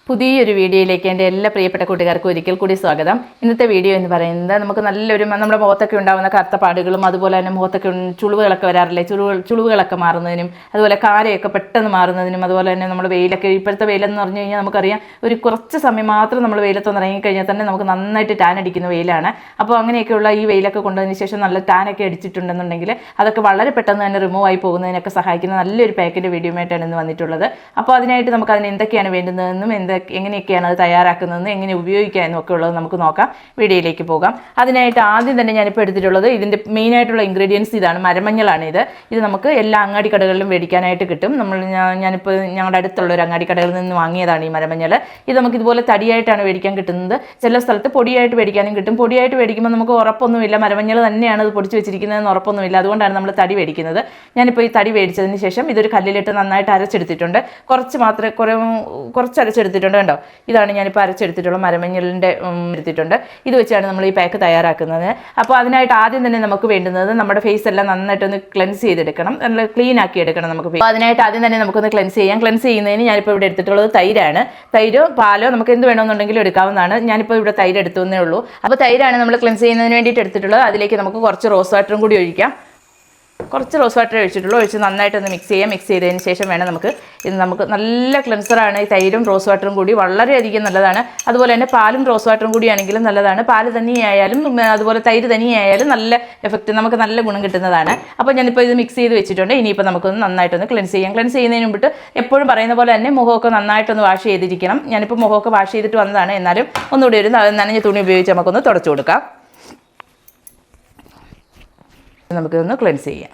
പുതിയൊരു വീഡിയോയിലേക്ക് എൻ്റെ എല്ലാ പ്രിയപ്പെട്ട കൂട്ടുകാർക്കും ഒരിക്കൽ കൂടി സ്വാഗതം. ഇന്നത്തെ വീഡിയോ എന്ന് പറയുന്നത് നമുക്ക് നല്ലൊരു നമ്മുടെ മുഖത്തൊക്കെ ഉണ്ടാകുന്ന കറുത്ത പാടുകളും അതുപോലെ തന്നെ മുഖത്തൊക്കെ ചുളിവുകളൊക്കെ വരാറില്ലേ, ചുളിവുകളൊക്കെ മാറുന്നതിനും അതുപോലെ കാരയൊക്കെ പെട്ടെന്ന് മാറുന്നതിനും അതുപോലെ തന്നെ നമ്മൾ വെയിലൊക്കെ ഇപ്പോഴത്തെ വെയിലെന്ന് പറഞ്ഞു കഴിഞ്ഞാൽ നമുക്കറിയാം ഒരു കുറച്ച് സമയം മാത്രം നമ്മൾ വെയിലത്തൊന്ന് ഇറങ്ങിക്കഴിഞ്ഞാൽ തന്നെ നമുക്ക് നന്നായിട്ട് ടാൻ അടിക്കുന്ന വെയിലാണ്. അപ്പോൾ അങ്ങനെയൊക്കെയുള്ള ഈ വെയിലൊക്കെ കൊണ്ടതിന് ശേഷം നല്ല ടാനൊക്കെ അടിച്ചിട്ടുണ്ടെന്നുണ്ടെങ്കിൽ അതൊക്കെ വളരെ പെട്ടെന്ന് തന്നെ റിമൂവ് ആയി പോകുന്നതിനൊക്കെ സഹായിക്കുന്ന നല്ലൊരു പാക്കിൻ്റെ വീഡിയോമായിട്ടാണ് ഇന്ന് വന്നിട്ടുള്ളത്. അപ്പോൾ അതിനായിട്ട് നമുക്ക് അതിന് എന്തൊക്കെയാണ് വേണ്ടുന്നതെന്നും എങ്ങനെയൊക്കെയാണ് അത് തയ്യാറാക്കുന്നതെന്ന് എങ്ങനെ ഉപയോഗിക്കാമെന്നും ഒക്കെ ഉള്ളത് നമുക്ക് നോക്കാം. വീഡിയോയിലേക്ക് പോകാം. അതിനായിട്ട് ആദ്യം തന്നെ ഞാനിപ്പോൾ എടുത്തിട്ടുള്ളത് ഇതിൻ്റെ മെയിനായിട്ടുള്ള ഇൻഗ്രീഡിയൻസ് ഇതാണ്. മരമഞ്ഞളാണ് ഇത് നമുക്ക് എല്ലാ അങ്ങാടി കടകളിലും മേടിക്കാനായിട്ട് കിട്ടും. ഞാനിപ്പോൾ ഞങ്ങളുടെ അടുത്തുള്ള ഒരു അങ്ങാടി കടകളിൽ നിന്ന് വാങ്ങിയതാണ് ഈ മരമഞ്ഞൾ. ഇത് നമുക്ക് ഇതുപോലെ തടിയായിട്ടാണ് മേടിക്കാൻ കിട്ടുന്നത്. ചില സ്ഥലത്ത് പൊടിയായിട്ട് മേടിക്കാനും കിട്ടും. പൊടിയായിട്ട് മേടിക്കുമ്പോൾ നമുക്ക് ഉറപ്പൊന്നുമില്ല മരമഞ്ഞൾ തന്നെയാണ് ഇത് പൊടിച്ച് വെച്ചിരിക്കുന്നതെന്ന് ഉറപ്പൊന്നുമില്ല. അതുകൊണ്ടാണ് നമ്മൾ തടി മേടിക്കുന്നത്. ഞാനിപ്പോൾ ഈ തടി മേടിച്ചതിന് ശേഷം ഇതൊരു കല്ലിലിട്ട് നന്നായിട്ട് അരച്ചെടുത്തിട്ടുണ്ട്. കുറച്ച് അരച്ചെടുത്തിട്ടുണ്ട് കണ്ടോ. ഇതാണ് ഞാനിപ്പോൾ അരച്ചെടുത്തിട്ടുള്ള മരമഞ്ഞളിൻ്റെ എടുത്തിട്ടുണ്ട്. ഇത് വെച്ചാണ് നമ്മൾ ഈ പാക്ക് തയ്യാറാക്കുന്നത്. അപ്പോൾ അതിനായിട്ട് ആദ്യം തന്നെ നമുക്ക് വേണ്ടുന്നത് നമ്മുടെ ഫേസ് എല്ലാം നന്നായിട്ടൊന്ന് ക്ലെൻസ് ചെയ്തെടുക്കണം, നല്ല ക്ലീൻ ആക്കി എടുക്കണം നമുക്ക്. അപ്പോൾ അതിനായിട്ട് ആദ്യം തന്നെ നമുക്കൊന്ന് ക്ലെൻസ് ചെയ്യാം. ക്ലെൻസ് ചെയ്യുന്നതിന് ഞാനിപ്പോൾ ഇവിടെ എടുത്തിട്ടുള്ളത് തൈരാണ്. തൈരോ പാലോ നമുക്ക് എന്ത് വേണമെന്നുണ്ടെങ്കിലും എടുക്കാവുന്നതാണ്. ഞാനിപ്പോൾ ഇവിടെ തൈര് എടുത്തേ ഉള്ളൂ. അപ്പോൾ തൈരാണ് നമ്മൾ ക്ലെൻസ് ചെയ്യുന്നതിന് വേണ്ടിയിട്ട് എടുത്തിട്ടുള്ളത്. അതിലേക്ക് നമുക്ക് കുറച്ച് റോസ് വാട്ടറും കൂടി ഒഴിക്കാം. കുറച്ച് റോസ് വാട്ടർ ഒഴിച്ച് നന്നായിട്ടൊന്ന് മിക്സ് ചെയ്തതിന് ശേഷം വേണം നമുക്ക് നല്ല ക്ലെൻസറാണ് ഈ തൈരും റോസ് വാട്ടറും കൂടി, വളരെയധികം നല്ലതാണ്. അതുപോലെ തന്നെ പാലും റോസ് വാട്ടറും കൂടി ആണെങ്കിലും നല്ലതാണ്. പാല് തനിയായാലും അതുപോലെ തൈര് തനിയായാലും നല്ല എഫക്റ്റ്, നമുക്ക് നല്ല ഗുണം കിട്ടുന്നതാണ്. അപ്പോൾ ഞാനിപ്പോൾ ഇത് മിക്സ് ചെയ്ത് വെച്ചിട്ടുണ്ട്. ഇനിയിപ്പോൾ നമുക്കൊന്ന് നന്നായിട്ടൊന്ന് ക്ലെൻസ് ചെയ്യാം. ക്ലെൻസ് ചെയ്യുന്നതിന് മുമ്പിട്ട് എപ്പോഴും പറയുന്ന പോലെ തന്നെ മുഖമൊക്കെ നന്നായിട്ടൊന്ന് വാഷ് ചെയ്തിരിക്കണം. ഞാനിപ്പോൾ മുഖമൊക്കെ വാഷ് ചെയ്തിട്ട് വന്നതാണ്. എന്നാലും ഒന്നുകൂടി ഒരു നനഞ്ഞ തുണി ഉപയോഗിച്ച് നമുക്കൊന്ന് തുടച്ചു കൊടുക്കാം. നമുക്കിതൊന്ന് ക്ലെൻസ് ചെയ്യാം.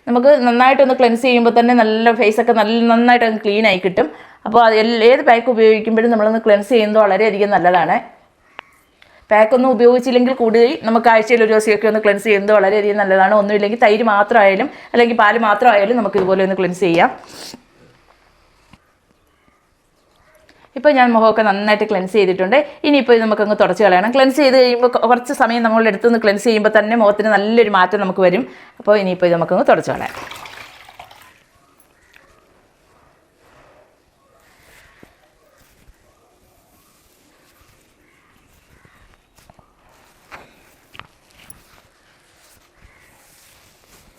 നമുക്ക് നന്നായിട്ടൊന്ന് ക്ലെൻസ് ചെയ്യുമ്പോൾ തന്നെ നല്ല ഫേസൊക്കെ നന്നായിട്ടൊന്ന് ക്ലീൻ ആയി കിട്ടും. അപ്പോൾ ഏത് പാക്ക് ഉപയോഗിക്കുമ്പോഴും നമ്മളൊന്ന് ക്ലെൻസ് ചെയ്യുന്നത് വളരെയധികം നല്ലതാണ്. പാക്കൊന്നും ഉപയോഗിച്ചില്ലെങ്കിൽ കൂടി നമുക്ക് ആഴ്ചയിൽ ഒരു ദിവസമൊക്കെ ഒന്ന് ക്ലെൻസ് ചെയ്യുന്നത് വളരെയധികം നല്ലതാണ്. ഒന്നുമില്ലെങ്കിൽ തൈര് മാത്രമായാലും അല്ലെങ്കിൽ പാല് മാത്രമായാലും നമുക്ക് ഇതുപോലെ ഒന്ന് ക്ലെൻസ് ചെയ്യാം. ഇപ്പോൾ ഞാൻ മുഖമൊക്കെ നന്നായിട്ട് ക്ലെൻസ് ചെയ്തിട്ടുണ്ട്. ഇനിയിപ്പോൾ ഇത് നമുക്കങ്ങ് തുടച്ച് കളയണം. ക്ലെൻസ് ചെയ്ത് കഴിയുമ്പോൾ കുറച്ച് സമയം നമ്മളുടെ അടുത്തുനിന്ന് ക്ലെൻസ് ചെയ്യുമ്പോൾ തന്നെ മുഖത്തിന് നല്ലൊരു മാറ്റം നമുക്ക് വരും. അപ്പോൾ ഇനിയിപ്പോൾ ഇത് നമുക്കങ്ങ് തുടച്ച് കളയാം.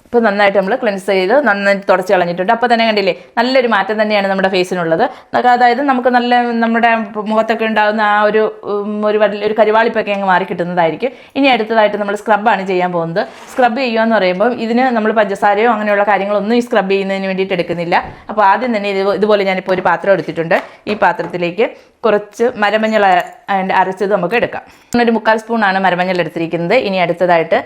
ഇപ്പോൾ നന്നായിട്ട് നമ്മൾ ക്ലെൻസ് ചെയ്ത് നന്നായിട്ട് തുടച്ച് കളഞ്ഞിട്ടുണ്ട്. അപ്പോൾ തന്നെ കണ്ടില്ലേ നല്ലൊരു മാറ്റം തന്നെയാണ് നമ്മുടെ ഫേസിനുള്ളത്. അതായത് നമുക്ക് നമ്മുടെ മുഖത്തൊക്കെ ഉണ്ടാകുന്ന ആ ഒരു കരുവാളിപ്പൊക്കെ അങ്ങ് മാറി കിട്ടുന്നതായിരിക്കും. ഇനി അടുത്തതായിട്ട് നമ്മൾ സ്ക്രബാണ് ചെയ്യാൻ പോകുന്നത്. സ്ക്രബ് ചെയ്യുക എന്ന് പറയുമ്പോൾ ഇതിന് നമ്മൾ പഞ്ചസാരയോ അങ്ങനെയുള്ള കാര്യങ്ങളൊന്നും ഈ സ്ക്രബ് ചെയ്യുന്നതിന് വേണ്ടിയിട്ട് എടുക്കുന്നില്ല. അപ്പോൾ ആദ്യം തന്നെ ഇതുപോലെ ഞാനിപ്പോൾ ഒരു പാത്രം എടുത്തിട്ടുണ്ട്. ഈ പാത്രത്തിലേക്ക് കുറച്ച് മരമഞ്ഞൾ അരച്ചത് നമുക്ക് എടുക്കാം. ഒരു 3/4 സ്പൂണാണ് മരമഞ്ഞൾ എടുത്തിരിക്കുന്നത്. ഇനി അടുത്തതായിട്ട്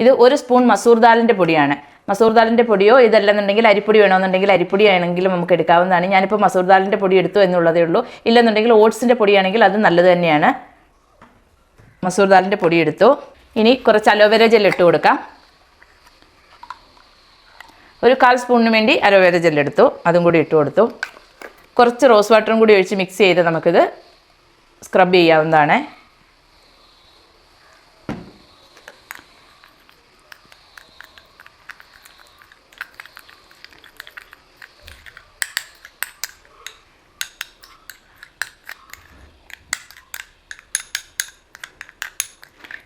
ഇത് 1 സ്പൂൺ മസൂർ ദാലിൻ്റെ പൊടിയാണ്. മസൂർ ദാലിൻ്റെ പൊടിയോ ഇതല്ലെന്നുണ്ടെങ്കിൽ അരിപ്പൊടി വേണമെന്നുണ്ടെങ്കിൽ അരിപ്പൊടി ആണെങ്കിലും നമുക്ക് എടുക്കാവുന്നതാണ്. ഞാനിപ്പോൾ മസൂർ ദാലിൻ്റെ പൊടി എടുത്തു എന്നുള്ളതേ ഉള്ളൂ. ഇല്ലെന്നുണ്ടെങ്കിൽ ഓട്സിൻ്റെ പൊടിയാണെങ്കിൽ അത് നല്ലത് തന്നെയാണ്. മസൂർ ദാലിൻ്റെ പൊടി എടുത്തു. ഇനി കുറച്ച് അലോവേര ജെൽ ഇട്ട് കൊടുക്കാം. ഒരു 1/4 സ്പൂണിന് വേണ്ടി അലോവേര ജെൽ എടുത്തു, അതും കൂടി ഇട്ട് കൊടുത്തു. കുറച്ച് റോസ് വാട്ടറും കൂടി ഒഴിച്ച് മിക്സ് ചെയ്ത് നമുക്കിത് സ്ക്രബ് ചെയ്യാവുന്നതാണ്.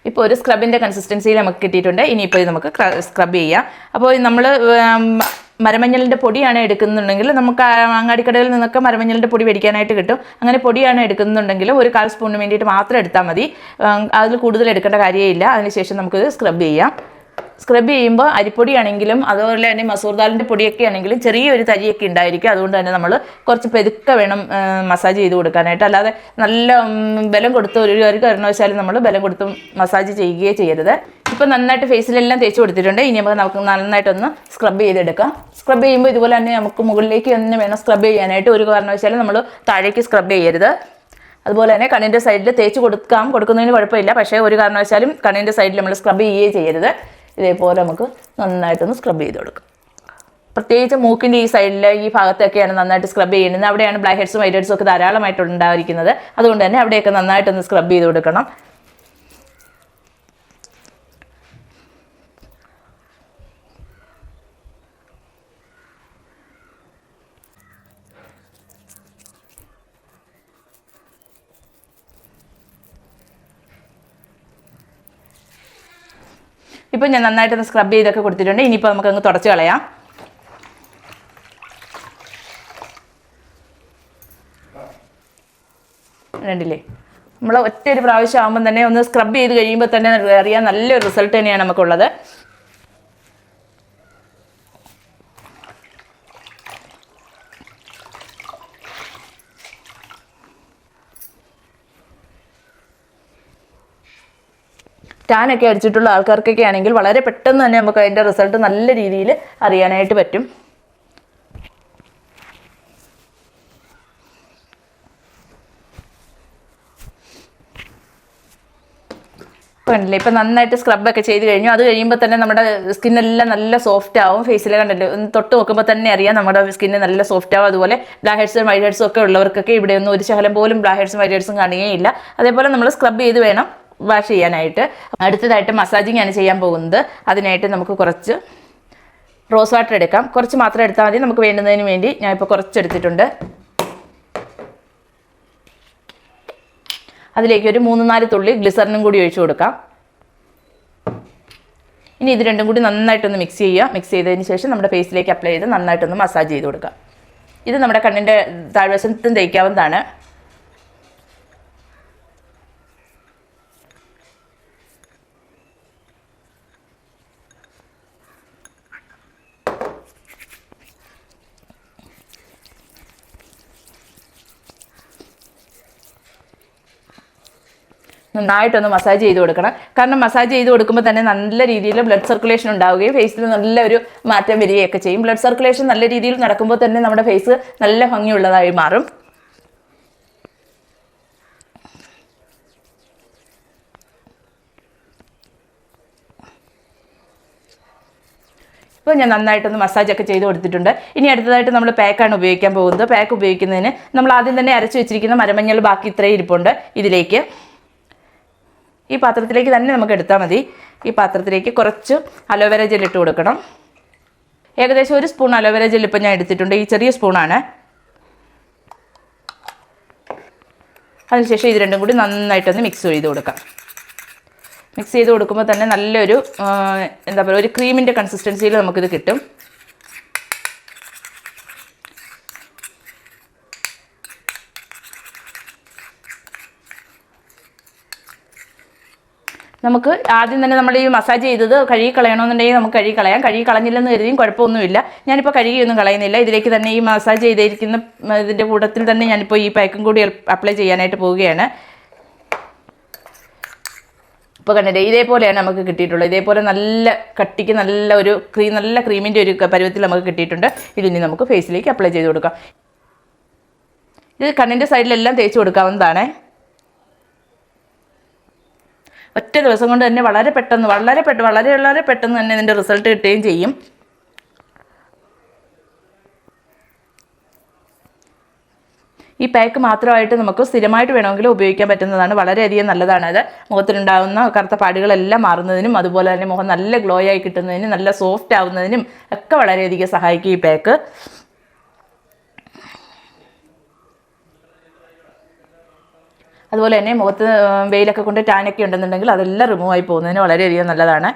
ഇപ്പോൾ ഒരു സ്ക്രബിൻ്റെ കൺസിസ്റ്റൻസിയിൽ നമുക്ക് കിട്ടിയിട്ടുണ്ട്. ഇനിയിപ്പോൾ ഇത് നമുക്ക് സ്ക്രബ് ചെയ്യാം. അപ്പോൾ നമ്മൾ മരമഞ്ഞളിൻ്റെ പൊടിയാണ് എടുക്കുന്നുണ്ടെങ്കിൽ നമുക്ക് അങ്ങാടിക്കടയിൽ നിന്നൊക്കെ മരമഞ്ഞളിൻ്റെ പൊടി മേടിക്കാനായിട്ട് കിട്ടും. അങ്ങനെ പൊടിയാണ് എടുക്കുന്നുണ്ടെങ്കിൽ ഒരു 1/4 സ്പൂണിന് വേണ്ടിയിട്ട് മാത്രം എടുത്താൽ മതി. അതിൽ കൂടുതൽ എടുക്കേണ്ട കാര്യമില്ല. അതിനുശേഷം നമുക്കിത് സ്ക്രബ് ചെയ്യാം. സ്ക്രബ് ചെയ്യുമ്പോൾ അരിപ്പൊടിയാണെങ്കിലും അതുപോലെ തന്നെ മസൂർ ദാലിൻ്റെ പൊടിയൊക്കെ ആണെങ്കിലും ചെറിയൊരു തരിയൊക്കെ ഉണ്ടായിരിക്കും. അതുകൊണ്ട് തന്നെ നമ്മൾ കുറച്ച് പെതുക്കെ വേണം മസാജ് ചെയ്ത് കൊടുക്കാനായിട്ട്. അല്ലാതെ നല്ല ബലം കൊടുത്ത് ഒരു കാരണവശാലും നമ്മൾ ബലം കൊടുത്ത് മസാജ് ചെയ്യുകയേ ചെയ്യരുത്. ഇപ്പോൾ നന്നായിട്ട് ഫേസിലെല്ലാം തേച്ച് കൊടുത്തിട്ടുണ്ട്. ഇനി നമുക്ക് നന്നായിട്ടൊന്ന് സ്ക്രബ് ചെയ്തെടുക്കാം. സ്ക്രബ് ചെയ്യുമ്പോൾ ഇതുപോലെ തന്നെ നമുക്ക് മുകളിലേക്ക് തന്നെ വേണം സ്ക്രബ് ചെയ്യാനായിട്ട്. ഒരു കാരണവശാലും നമ്മൾ താഴേക്ക് സ്ക്രബ് ചെയ്യരുത്. അതുപോലെ തന്നെ കണ്ണിൻ്റെ സൈഡിൽ തേച്ച് കൊടുക്കുന്നതിന് കുഴപ്പമില്ല. പക്ഷേ ഒരു കാരണവശാലും കണ്ണിൻ്റെ സൈഡിൽ നമ്മൾ സ്ക്രബ് ചെയ്യുകയേ ചെയ്യരുത്. ഇതേപോലെ നമുക്ക് നന്നായിട്ടൊന്ന് സ്ക്രബ് ചെയ്ത് കൊടുക്കാം. പ്രത്യേകിച്ച് മൂക്കിൻ്റെ ഈ സൈഡിൽ ഈ ഭാഗത്തൊക്കെയാണ് നന്നായിട്ട് സ്ക്രബ് ചെയ്യുന്നത്. അവിടെയാണ് ബ്ലാക്ക് ഹെഡ്സും വൈറ്റ് ഹെഡ്സും ഒക്കെ ധാരാളമായിട്ട് ഉണ്ടായിരിക്കുന്നത്. അതുകൊണ്ട് തന്നെ അവിടെയൊക്കെ നന്നായിട്ടൊന്ന് സ്ക്രബ് ചെയ്ത് കൊടുക്കണം. ഇപ്പോൾ ഞാൻ നന്നായിട്ടൊന്ന് സ്ക്രബ് ചെയ്തൊക്കെ കൊടുത്തിട്ടുണ്ട്. ഇനിയിപ്പോൾ നമുക്കങ്ങ് തുടച്ച് കളയാം. കണ്ടില്ലേ, നമ്മൾ ഒറ്റ ഒരു പ്രാവശ്യം ആകുമ്പം തന്നെ ഒന്ന് സ്ക്രബ് ചെയ്ത് കഴിയുമ്പോൾ തന്നെ അറിയാം നല്ലൊരു റിസൾട്ട് തന്നെയാണ് നമുക്കുള്ളത്. ടാനൊക്കെ അടിച്ചിട്ടുള്ള ആൾക്കാർക്കൊക്കെ ആണെങ്കിൽ വളരെ പെട്ടെന്ന് തന്നെ നമുക്ക് അതിൻ്റെ റിസൾട്ട് നല്ല രീതിയിൽ അറിയാനായിട്ട് പറ്റും. കണ്ടില്ലേ, ഇപ്പം നന്നായിട്ട് സ്ക്രബൊക്കെ ചെയ്ത് കഴിഞ്ഞു. അത് കഴിയുമ്പോൾ തന്നെ നമ്മുടെ സ്കിന്നെല്ലാം നല്ല സോഫ്റ്റ് ആവും. ഫേസിൽ കണ്ടല്ലോ, ഒന്ന് തൊട്ട് നോക്കുമ്പോൾ തന്നെ അറിയാം നമ്മുടെ സ്കിന്ന് നല്ല സോഫ്റ്റ് ആവും. അതുപോലെ ബ്ലാക്ക് ഹെഡ്സും വൈറ്റ് ഹെഡ്സും ഒക്കെ ഉള്ളവർക്കൊക്കെ ഇവിടെ ഒന്നും ഒരു ശകലം പോലും ബ്ലാക്ക് ഹെഡ്സും വൈറ്റ് ഹെഡ്സും കാണുകയില്ല. അതേപോലെ നമ്മൾ സ്ക്രബ് ചെയ്ത് വേണം വാഷ് ചെയ്യാനായിട്ട്. അടുത്തതായിട്ട് മസാജിങ് ആണ് ചെയ്യാൻ പോകുന്നത്. അതിനായിട്ട് നമുക്ക് കുറച്ച് റോസ് വാട്ടർ എടുക്കാം. കുറച്ച് മാത്രം എടുത്താൽ മതി. നമുക്ക് വേണ്ടുന്നതിന് വേണ്ടി ഞാൻ ഇപ്പോൾ കുറച്ച് എടുത്തിട്ടുണ്ട്. അതിലേക്ക് ഒരു 3-4 തുള്ളി ഗ്ലിസറിനും കൂടി ഒഴിച്ചു കൊടുക്കാം. ഇനി ഇത് രണ്ടും കൂടി നന്നായിട്ടൊന്ന് മിക്സ് ചെയ്യുക. മിക്സ് ചെയ്തതിന് ശേഷം നമ്മുടെ ഫേസിലേക്ക് അപ്ലൈ ചെയ്ത് നന്നായിട്ടൊന്ന് മസാജ് ചെയ്ത് കൊടുക്കുക. ഇത് നമ്മുടെ കണ്ണിൻ്റെ താഴ്വശത്തും തേക്കാവുന്നതാണ്. നന്നായിട്ടൊന്ന് മസാജ് ചെയ്ത് കൊടുക്കണം. കാരണം മസാജ് ചെയ്ത് കൊടുക്കുമ്പോൾ തന്നെ നല്ല രീതിയിൽ ബ്ലഡ് സർക്കുലേഷൻ ഉണ്ടാവുകയും ഫേസിൽ നല്ലൊരു മാറ്റം വരികയൊക്കെ ചെയ്യും. ബ്ലഡ് സർക്കുലേഷൻ നല്ല രീതിയിൽ നടക്കുമ്പോൾ തന്നെ നമ്മുടെ ഫേസ് നല്ല ഭംഗിയുള്ളതായി മാറും. ഇപ്പോൾ ഞാൻ നന്നായിട്ടൊന്ന് മസാജൊക്കെ ചെയ്ത് കൊടുത്തിട്ടുണ്ട്. ഇനി അടുത്തതായിട്ട് നമ്മൾ പാക്കാണ് ഉപയോഗിക്കാൻ പോകുന്നത്. പാക്ക് ഉപയോഗിക്കുന്നതിന് നമ്മൾ ആദ്യം തന്നെ അരച്ച് വെച്ചിരിക്കുന്ന മരമഞ്ഞൾ ബാക്കി ഇത്രയും ഇരിപ്പുണ്ട്. ഇതിലേക്ക് ഈ പാത്രത്തിലേക്ക് തന്നെ നമുക്ക് എടുത്താൽ മതി. ഈ പാത്രത്തിലേക്ക് കുറച്ച് അലോവേര ജെൽ ഇട്ട് കൊടുക്കണം. ഏകദേശം 1 സ്പൂൺ അലോവേര ജെൽ ഇപ്പം ഞാൻ എടുത്തിട്ടുണ്ട്. ഈ ചെറിയ സ്പൂണാണ്. അതിനുശേഷം ഇത് രണ്ടും കൂടി നന്നായിട്ടൊന്ന് മിക്സ് ചെയ്ത് കൊടുക്കാം. മിക്സ് ചെയ്ത് കൊടുക്കുമ്പോൾ തന്നെ നല്ലൊരു എന്താ പറയുക, ഒരു ക്രീമിൻ്റെ കൺസിസ്റ്റൻസിയിൽ നമുക്കിത് കിട്ടും. നമുക്ക് ആദ്യം തന്നെ നമ്മൾ ഈ മസാജ് ചെയ്തത് കഴുകി കളയണമെന്നുണ്ടെങ്കിൽ നമുക്ക് കഴുകി കളയാം. കഴുകി കളഞ്ഞില്ലെന്ന് കരുതിയും കുഴപ്പമൊന്നുമില്ല. ഞാനിപ്പോൾ കഴുകിയൊന്നും കളയുന്നില്ല. ഇതിലേക്ക് തന്നെ ഈ മസാജ് ചെയ്തിരിക്കുന്ന ഇതിൻ്റെ കൂട്ടത്തിൽ തന്നെ ഞാനിപ്പോൾ ഈ പാക്കും കൂടി അപ്ലൈ ചെയ്യാനായിട്ട് പോവുകയാണ്. ഇപ്പോൾ കണ്ടില്ലേ, ഇതേപോലെയാണ് നമുക്ക് കിട്ടിയിട്ടുള്ളത്. ഇതേപോലെ നല്ല കട്ടിക്ക് നല്ല ഒരു നല്ല ക്രീമിൻ്റെ ഒരു പരുവത്തിൽ നമുക്ക് കിട്ടിയിട്ടുണ്ട്. ഇതിനി നമുക്ക് ഫേസിലേക്ക് അപ്ലൈ ചെയ്ത് കൊടുക്കാം. ഇത് കണ്ണിൻ്റെ സൈഡിലെല്ലാം തേച്ച് കൊടുക്കാവുന്നതാണ്. ഒറ്റ ദിവസം കൊണ്ട് തന്നെ വളരെ പെട്ടെന്ന് തന്നെ ഇതിൻ്റെ റിസൾട്ട് കിട്ടുകയും ചെയ്യും. ഈ പാക്ക് മാത്രമായിട്ട് നമുക്ക് സ്ഥിരമായിട്ട് വേണമെങ്കിൽ ഉപയോഗിക്കാൻ പറ്റുന്നതാണ്. വളരെയധികം നല്ലതാണ്. അത് മുഖത്തിനുണ്ടാകുന്ന കറുത്ത പാടുകളെല്ലാം മാറുന്നതിനും അതുപോലെ തന്നെ മുഖം നല്ല ഗ്ലോ ആയി കിട്ടുന്നതിനും നല്ല സോഫ്റ്റ് ആവുന്നതിനും ഒക്കെ വളരെയധികം സഹായിക്കും ഈ പാക്ക്. അതുപോലെ തന്നെ മുഖത്ത് വെയിലൊക്കെ കൊണ്ട് ടാനൊക്കെ ഉണ്ടെന്നുണ്ടെങ്കിൽ അതെല്ലാം റിമൂവ് ആയി പോകുന്നതിന് വളരെയധികം നല്ലതാണ്.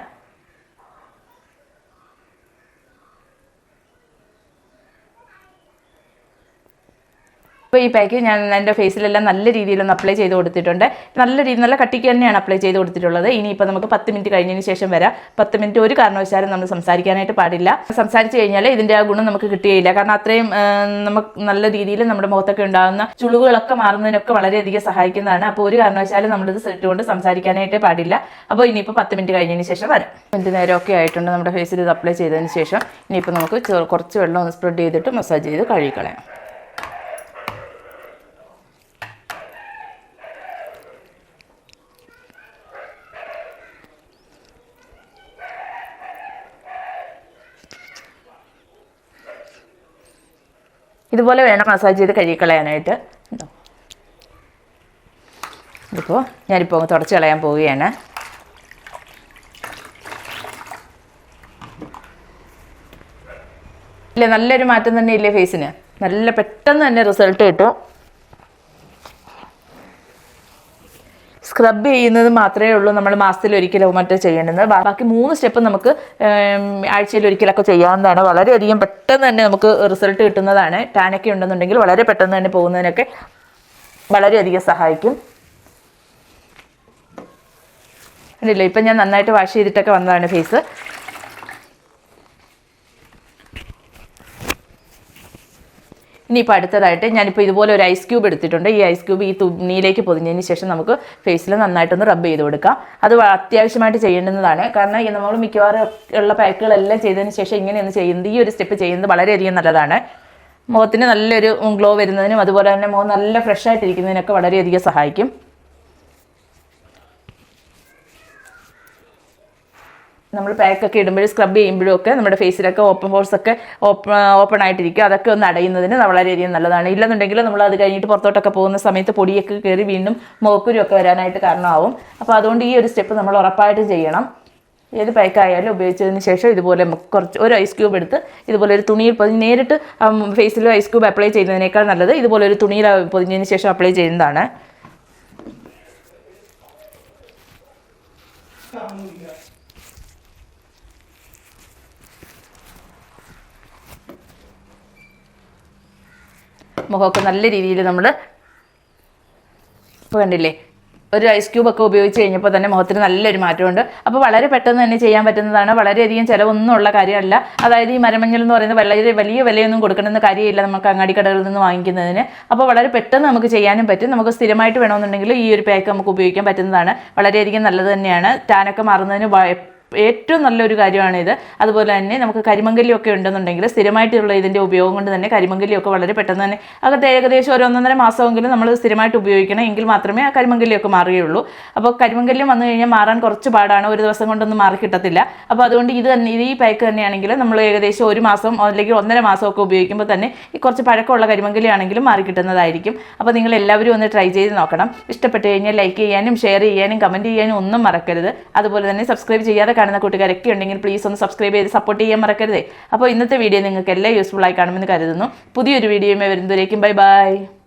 അപ്പോൾ ഈ പാക്ക് ഞാൻ എൻ്റെ ഫേസിലെല്ലാം നല്ല രീതിയിലൊന്ന് അപ്ലൈ ചെയ്ത് കൊടുത്തിട്ടുണ്ട്. നല്ല കട്ടിക്ക് തന്നെയാണ് അപ്ലൈ ചെയ്ത് കൊടുത്തിട്ടുള്ളത്. ഇനിയിപ്പോൾ നമുക്ക് 10 മിനിറ്റ് കഴിഞ്ഞതിന് ശേഷം വരാം. 10 മിനിറ്റ് ഒരു കാരണവശാലും നമ്മൾ സംസാരിക്കാനായിട്ട് പാടില്ല. സംസാരിച്ച് കഴിഞ്ഞാൽ ഇതിൻ്റെ ആ ഗുണം നമുക്ക് കിട്ടുകയില്ല. കാരണം അത്രയും നമുക്ക് നല്ല രീതിയിൽ നമ്മുടെ മുഖത്തൊക്കെ ഉണ്ടാകുന്ന ചുളിവുകളൊക്കെ മാറുന്നതിനൊക്കെ വളരെയധികം സഹായിക്കുന്നതാണ്. അപ്പോൾ ഒരു കാരണവശാലും നമ്മളിത് ഇട്ടുകൊണ്ട് സംസാരിക്കാനായിട്ട് പാടില്ല. അപ്പോൾ ഇനിയിപ്പോൾ 10 മിനിറ്റ് കഴിഞ്ഞതിന് ശേഷം വരാം. 10 മിനിറ്റ് നേരമൊക്കെ ആയിട്ടുണ്ട് നമ്മുടെ ഫേസിൽ ഇത് അപ്ലൈ ചെയ്തതിന് ശേഷം. ഇനിയിപ്പോൾ നമുക്ക് കുറച്ച് വെള്ളം ഒന്ന് സ്പ്രെഡ് ചെയ്തിട്ട് മസാജ് ചെയ്ത് കഴുകിക്കളയാം. ഇതുപോലെ വേണം മസാജ് ചെയ്ത് കഴുകിക്കളയാനായിട്ട്. ഇതിപ്പോൾ ഞാനിപ്പോൾ തുടച്ച് കളയാൻ പോവുകയാണ്. ഇല്ലേ, നല്ലൊരു മാറ്റം തന്നെ ഇല്ലേ ഫേസിന്? നല്ല പെട്ടെന്ന് തന്നെ റിസൾട്ട് കിട്ടും. സ്ക്രബ് ചെയ്യുന്നത് മാത്രമേ ഉള്ളൂ നമ്മൾ മാസത്തിൽ ഒരിക്കലോ മറ്റോ ചെയ്യേണ്ടത്. ബാക്കി 3 സ്റ്റെപ്പ് നമുക്ക് ആഴ്ചയിൽ ഒരിക്കലൊക്കെ ചെയ്യാവുന്നതാണ്. വളരെയധികം പെട്ടെന്ന് തന്നെ നമുക്ക് റിസൾട്ട് കിട്ടുന്നതാണ്. ടാനൊക്കെ ഉണ്ടെന്നുണ്ടെങ്കിൽ വളരെ പെട്ടെന്ന് തന്നെ പോകുന്നതിനൊക്കെ വളരെയധികം സഹായിക്കും. കണ്ടില്ലേ, ഇപ്പം ഞാൻ നന്നായിട്ട് വാഷ് ചെയ്തിട്ടൊക്കെ വന്നതാണ് ഫേസ്. ഇനിയിപ്പോൾ അടുത്തതായിട്ട് ഞാനിപ്പോൾ ഇതുപോലെ ഒരു ഐസ് ക്യൂബ് എടുത്തിട്ടുണ്ട്. ഈ ഐസ് ക്യൂബ് ഈ തുണിയിലേക്ക് പൊതിഞ്ഞതിന് ശേഷം നമുക്ക് ഫേസിൽ നന്നായിട്ടൊന്ന് റബ്ബ് ചെയ്ത് കൊടുക്കാം. അത് അത്യാവശ്യമായിട്ട് ചെയ്യേണ്ടുന്നതാണ്. കാരണം നമ്മൾ മിക്കവാറും ഉള്ള പാക്കുകളെല്ലാം ചെയ്തതിന് ശേഷം ഇങ്ങനെയൊന്ന് ചെയ്യുന്നത്, ഈ ഒരു സ്റ്റെപ്പ് ചെയ്യുന്നത് വളരെയധികം നല്ലതാണ്. മുഖത്തിന് നല്ലൊരു ഗ്ലോ വരുന്നതിനും അതുപോലെ തന്നെ മുഖം നല്ല ഫ്രഷ് ആയിട്ടിരിക്കുന്നതിനൊക്കെ വളരെയധികം സഹായിക്കും. നമ്മൾ പാക്കൊക്കെ ഇടുമ്പോഴും സ്ക്രബ് ചെയ്യുമ്പോഴും ഒക്കെ നമ്മുടെ ഫേസിലൊക്കെ ഓപ്പൺ പോർസ് ഒക്കെ ഓപ്പൺ ആയിട്ടിരിക്കും. അതൊക്കെ ഒന്ന് അടയുന്നതിന് വളരെയധികം നല്ലതാണ്. ഇല്ലെന്നുണ്ടെങ്കിൽ നമ്മൾ അത് കഴിഞ്ഞിട്ട് പുറത്തോട്ടൊക്കെ പോകുന്ന സമയത്ത് പൊടിയൊക്കെ കയറി വീണ്ടും മുഖക്കുരുവൊക്കെ വരാനായിട്ട് കാരണമാവും. അപ്പോൾ അതുകൊണ്ട് ഈ ഒരു സ്റ്റെപ്പ് നമ്മൾ ഉറപ്പായിട്ട് ചെയ്യണം. ഏത് പാക്കായാലും ഉപയോഗിച്ചതിന് ശേഷം ഇതുപോലെ ഒരു ഐസ് ക്യൂബ് എടുത്ത് ഇതുപോലെ ഒരു തുണിയിൽ പൊതിഞ്ഞ് നേരിട്ട് ഫേസിൽ ഐസ് ക്യൂബ് അപ്ലൈ ചെയ്യുന്നതിനേക്കാൾ നല്ലത് ഇതുപോലെ ഒരു തുണിയിൽ പൊതിഞ്ഞതിന് ശേഷം അപ്ലൈ ചെയ്യുന്നതാണ്. മുഖമൊക്കെ നല്ല രീതിയിൽ നമ്മൾ ഇപ്പോൾ കണ്ടില്ലേ, ഒരു ഐസ് ക്യൂബൊക്കെ ഉപയോഗിച്ച് കഴിഞ്ഞപ്പോൾ തന്നെ മുഖത്തിന് നല്ലൊരു മാറ്റമുണ്ട്. അപ്പോൾ വളരെ പെട്ടെന്ന് തന്നെ ചെയ്യാൻ പറ്റുന്നതാണ്. വളരെയധികം ചിലവൊന്നും ഉള്ള കാര്യമല്ല. അതായത് ഈ മരമഞ്ഞൾ എന്ന് പറയുന്നത് വലിയ വിലയൊന്നും കൊടുക്കണമെന്ന് കാര്യമില്ല നമുക്ക് അങ്ങാടി കടകളിൽ നിന്ന് വാങ്ങിക്കുന്നതിന്. അപ്പോൾ വളരെ പെട്ടെന്ന് നമുക്ക് ചെയ്യാനും പറ്റും. നമുക്ക് സ്ഥിരമായിട്ട് വേണമെന്നുണ്ടെങ്കിൽ ഈ ഒരു പാക്ക് നമുക്ക് ഉപയോഗിക്കാൻ പറ്റുന്നതാണ്. വളരെയധികം നല്ലത് തന്നെയാണ്. ടാനൊക്കെ മാറുന്നതിന് ഏറ്റവും നല്ലൊരു കാര്യമാണിത്. അതുപോലെ തന്നെ നമുക്ക് കരിമങ്കലിയൊക്കെ ഉണ്ടെന്നുണ്ടെങ്കിൽ സ്ഥിരമായിട്ടുള്ള ഇതിൻ്റെ ഉപയോഗം കൊണ്ട് തന്നെ കരിമങ്കലിയൊക്കെ വളരെ പെട്ടെന്ന് തന്നെ അകത്ത് ഏകദേശം ഒരു 1.5 മാസമെങ്കിലും നമ്മൾ സ്ഥിരമായിട്ട് ഉപയോഗിക്കണം. എങ്കിൽ മാത്രമേ ആ കരിമങ്കലിയൊക്കെ മാറുകയുള്ളൂ. അപ്പോൾ കരിമങ്കല്യം വന്നു കഴിഞ്ഞാൽ മാറാൻ കുറച്ച് പാടാണ്. ഒരു ദിവസം കൊണ്ടൊന്നും മാറി കിട്ടത്തില്ല. അപ്പോൾ അതുകൊണ്ട് ഇത് ഈ പാക്ക് തന്നെയാണെങ്കിൽ നമ്മൾ ഏകദേശം 1 മാസം അല്ലെങ്കിൽ 1.5 മാസമൊക്കെ ഉപയോഗിക്കുമ്പോൾ തന്നെ ഈ കുറച്ച് പഴക്കമുള്ള കരിമങ്കലിയാണെങ്കിലും മാറി കിട്ടുന്നതായിരിക്കും. അപ്പോൾ നിങ്ങൾ എല്ലാവരും ഒന്ന് ട്രൈ ചെയ്ത് നോക്കണം. ഇഷ്ടപ്പെട്ട് കഴിഞ്ഞാൽ ലൈക്ക് ചെയ്യാനും ഷെയർ ചെയ്യാനും കമൻറ്റ് ചെയ്യാനും ഒന്നും മറക്കരുത്. അതുപോലെ തന്നെ സബ്സ്ക്രൈബ് ചെയ്യാതെ കാണുന്ന കൂട്ടുകാരൊക്കെ ഉണ്ടെങ്കിൽ പ്ലീസ് ഒന്ന് സബ്സ്ക്രൈബ് ചെയ്ത് സപ്പോർട്ട് ചെയ്യാൻ മറക്കരുതേ. അപ്പോൾ ഇന്നത്തെ വീഡിയോ നിങ്ങൾക്ക് എല്ലാം യൂസ്ഫുൾ ആയി കാണുമെന്ന് കരുതുന്നു. പുതിയൊരു വീഡിയോയുമായി വരുന്നതിലേക്കും ബൈ ബൈ.